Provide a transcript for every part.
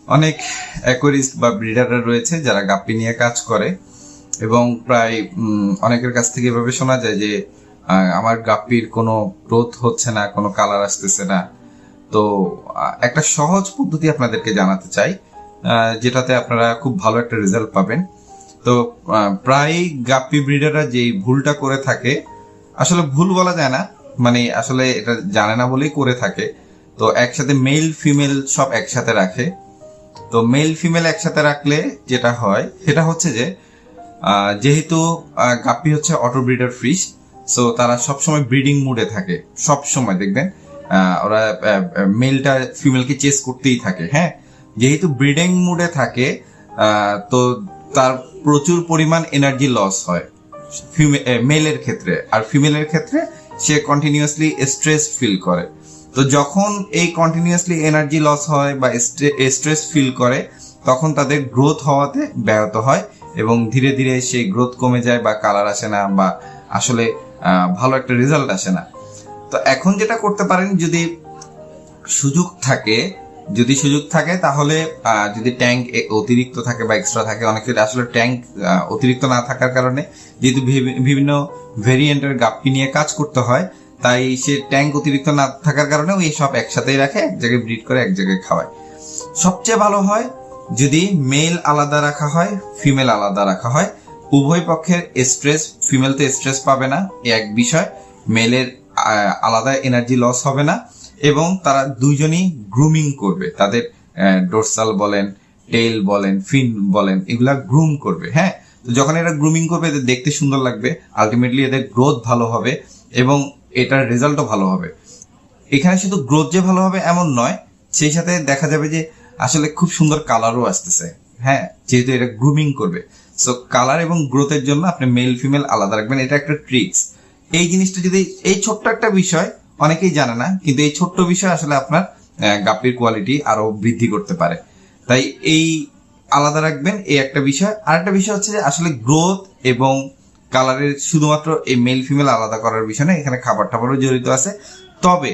অনেক অ্যাকোয়ারিস্ট বা ব্রিডাররা রয়েছে যারা গাপ্পি নিয়ে কাজ করে এবং প্রায় অনেকের কাছ থেকে এভাবে শোনা যায় যে আমার গাপ্পির কোনো গ্রোথ হচ্ছে না, কোনো কালার আসতেছে না। তো একটা সহজ পদ্ধতি আপনাদেরকে জানাতে চাই, যেটাতে আপনারা খুব ভালো একটা রেজাল্ট পাবেন। তো প্রায় গাপ্পি ব্রিডাররা যেই ভুলটা করে থাকে, আসলে ভুল বলা যায় না, মানে আসলে এটা জানে না বলেই করে থাকে। তো একসাথে মেল ফিমেল সব একসাথে রাখে। তো মেল ফিমেল একসাথে রাখলে যেটা হয় সেটা হচ্ছে যে যেহেতু গাপ্পি হচ্ছে অটো ব্রিডার ফিশ, সো তারা সবসময় ব্রিডিং মুডে থাকে। সব সময় দেখবেন ওরা মেলটা ফিমেলকে চেস করতেই থাকে। হ্যাঁ, যেহেতু ব্রিডিং মুডে থাকে তো তার প্রচুর পরিমাণ এনার্জি লস হয় মেলের ক্ষেত্রে, আর ফিমেলের ক্ষেত্রে সে কন্টিনিউয়াসলি স্ট্রেস ফিল করে। তো যখন এই কন্টিনিউয়াসলি এনার্জি লস হয় বা স্ট্রেস ফিল করে, তখন তাদের গ্রোথ হওয়াতে ব্যাহত হয় এবং ধীরে ধীরে সেই গ্রোথ কমে যায় বা কালার আসে না বা আসলে ভালো একটা রেজাল্ট আসে না। তো এখন যেটা করতে পারেন, যদি সুযোগ থাকে তাহলে যদি ট্যাঙ্ক অতিরিক্ত থাকে বা এক্সট্রা থাকে, অনেকের আসলে ট্যাঙ্ক অতিরিক্ত না থাকার কারণে যেহেতু বিভিন্ন ভেরিয়েন্টের গাপ্পি নিয়ে কাজ করতে হয়, তাই সে ট্যাঙ্ক অতিরিক্ত না থাকার কারণে ওই সব একসাথেই রাখে, এক জায়গায় ব্রিড করে এক জায়গায় খাওয়ায়। সবচেয়ে ভালো হয় যদি মেল আলাদা রাখা হয়, ফিমেল আলাদা রাখা হয়। উভয় পক্ষের স্ট্রেস, ফিমেল তো স্ট্রেস পাবে না, এক বিষয়, মেলের আলাদা এনার্জি লস হবে না, এবং তারা দুইজনই গ্রুমিং করবে। তাদের ডোরসাল বলেন, টেইল বলেন, ফিন বলেন, এগুলা গ্রুম করবে। হ্যাঁ, তো যখন এরা গ্রুমিং করবে এদের দেখতে সুন্দর লাগবে, আলটিমেটলি এদের গ্রোথ ভালো হবে এবং এটার রেজাল্টও ভালো হবে। এখানে শুধু গ্রোথ যে ভালো হবে এমন নয়, সেই সাথে দেখা যাবে যে আসলে খুব সুন্দর কালারও আসতেছে। হ্যাঁ, যেহেতু এটা গ্রুমিং করবে, সো কালার এবং গ্রোথের জন্য আপনি মেল ফিমেল আলাদা রাখবেন। এটা একটা ট্রিক্স। এই জিনিসটা যদি, এই ছোট্ট একটা বিষয় অনেকেই জানে না, কিন্তু এই ছোট্ট বিষয় আসলে আপনার গাপ্পির কোয়ালিটি আরো বৃদ্ধি করতে পারে। তাই এই আলাদা রাখবেন, এই একটা বিষয়। আর একটা বিষয় হচ্ছে যে আসলে গ্রোথ এবং কালারের শুধুমাত্র এই মেল ফিমেল আলাদা করার বিষয় না, এখানে খাবার টাবারও জড়িত আছে। তবে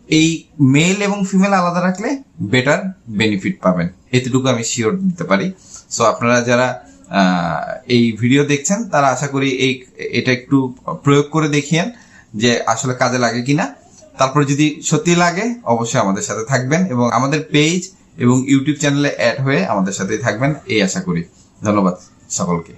এই মেল এবং ফিমেল আলাদা রাখলে বেটার বেনিফিট পাবেন, এতটুকু আমি শিওর দিতে পারি। সো আপনারা যারা এই ভিডিও দেখছেন তারা আশা করি এটা একটু প্রয়োগ করে দেখিয়েন যে আসলে কাজে লাগে কিনা। তারপর যদি সত্যি লাগে অবশ্যই আমাদের সাথে থাকবেন এবং আমাদের পেজ এবং ইউটিউব চ্যানেলে অ্যাড হয়ে আমাদের সাথেই থাকবেন, এই আশা করি। ধন্যবাদ সকলকে।